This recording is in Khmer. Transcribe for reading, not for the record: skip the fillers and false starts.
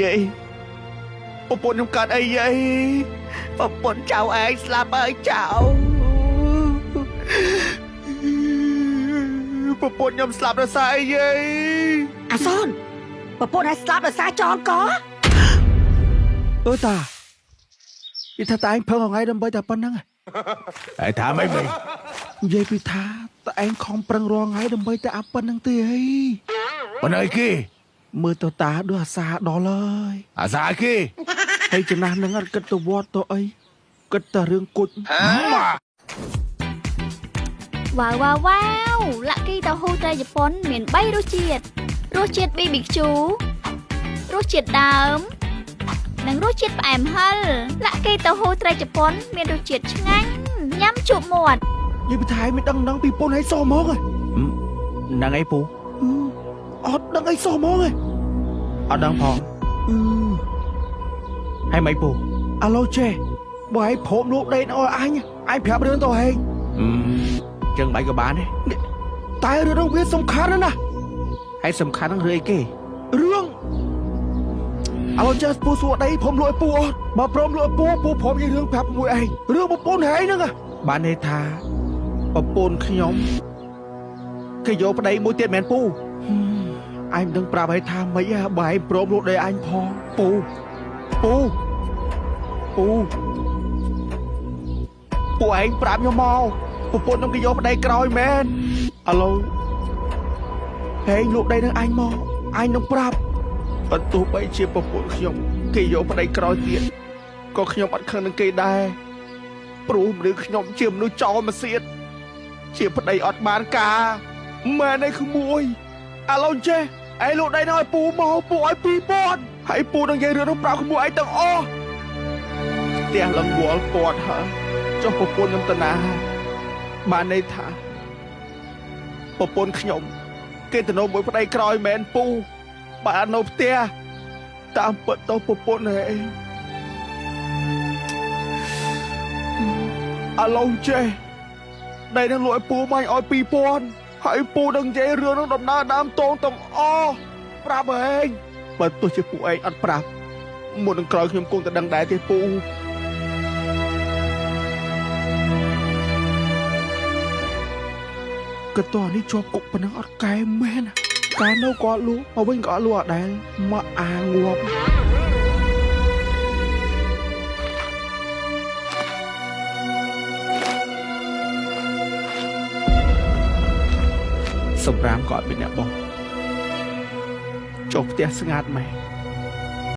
យាយប្រពន្ធខ្ញុំកើតអីយាយប្រពន្ធចៅឯងស្លាប់ហើយចៅប្រពន្ធខ្ញុំស្លាប់ដោយសារអីយាយអាសនប្រពន្ធឯងស្លាប់ដោយសារចងកអើតានិយាយថាតែឯងភឹងថ្ងៃដើម្បីតែប៉ុណ្្នឹងឯងថាម៉េចនិយាយពីថាតែឯងខំប្រឹងរងថ្ងៃដើម្បីតែអាប៉ុណ្្នឹងទេអីប៉ុណ្្នឹងអីគេមើលទៅតាដូចអាសាដល់ហើយអាសាគេហើយចំណាស់នឹងអត់គិតទៅវត្តទៅអីគិតតែរឿងគុជវ៉ាវលាក់គីតៅហ៊ូត្រីជប៉ុនមាន3រសជាតិ BBQ រសជាតិដើមនិងរសជាតិផ្អែមហឹរលាក់គីតៅហ៊ូត្រីជប៉ុនមានរសជាតិឆ្ងាញ់ញ៉ាំជក់មាត់និយាយពីថាមិនដឹងពីពុនឲ្យសោះមកហ្នឹងអីពូអត់ដឹងអីសោះមកឯងអត់ដឹងផងហើយមិនពូអាឡូចេបើឲ្យព្រមលោកដេកឲ្យអញប្រាប់រឿងទៅហេងចឹងបាយក៏បានដែរតែរឿងវាសំខាន់ណាស់ហើយសំខាន់នឹងរឿងអីគេរឿងអាឡូចេពូសួរដីព្រមលក់ឲ្យពូអត់បើព្រមលក់ឲ្យពូព្រមនិយាយរឿងប្រាប់មួយឯងរឿងប្រពន្ធហេងហ្នឹងបានន័យថាប្រពន្ធខ្ញុំគេយកប្តីមួយទៀតមែនពូអញមិនដឹងប្រាប់ឲ្យថាម៉េចបើឯងព្រមលក់ដីអញផងពូពួកឯងប្រាប់ខ្ញុំមកប្រពន្ធខ្ញុំគេយកប្តីក្រោយមែនឥឡូវហេងលក់ដីនឹងអញមកអញនឹងប្រាប់បើទោះបីជាប្រពន្ធខ្ញុំគេយកប្តីក្រោយទៀតក៏ខ្ញុំអត់ខឹងនឹងគេដែរព្រោះមនុស្សខ្ញុំជាមនុស្សចោលមកសៀតជាប្តីអត់បានការមែនឯក្មួយឥឡូវចេះឯងលក់ដីនឹងឲ្យពូមកពូឲ្យ2000ហើយពូនឹងនិយាយរឿងនោះប្រាប់ក្មួយឯងទាំងអស់ផ្ទះលង្វល់ពាត់ហើយចុះប្រពន្ធខ្ញុំតាណាបានន័យថាប្រពន្ធខ្ញុំគេទៅនៅមួយប្តីក្រោយមែនពូបើអត់នៅផ្ទះតាមពិតទៅប្រពន្ធឯងឥឡូវចេះដីនឹងលក់ឲ្យពូមកឲ្យ2000ហើយពូនឹងនិយាយរឿងនោះដំណើរដើមតងទាំងអស់ប្រាប់ឯងបើទោះជាពូឯងអត់ប្រាប់មុននឹងក្រោយខ្ញុំគង់តែដឹងដែរទេពូកតោះនេះជាប់គុកប៉ុណ្ណឹងអត់កែមែនកាលនៅក៏លក់មកវិញក៏លក់អត់ដែលមកអាងាប់សម្រាមក៏អត់មានអ្នកបោះចុះផ្ទះស្ងាត់ម៉ែ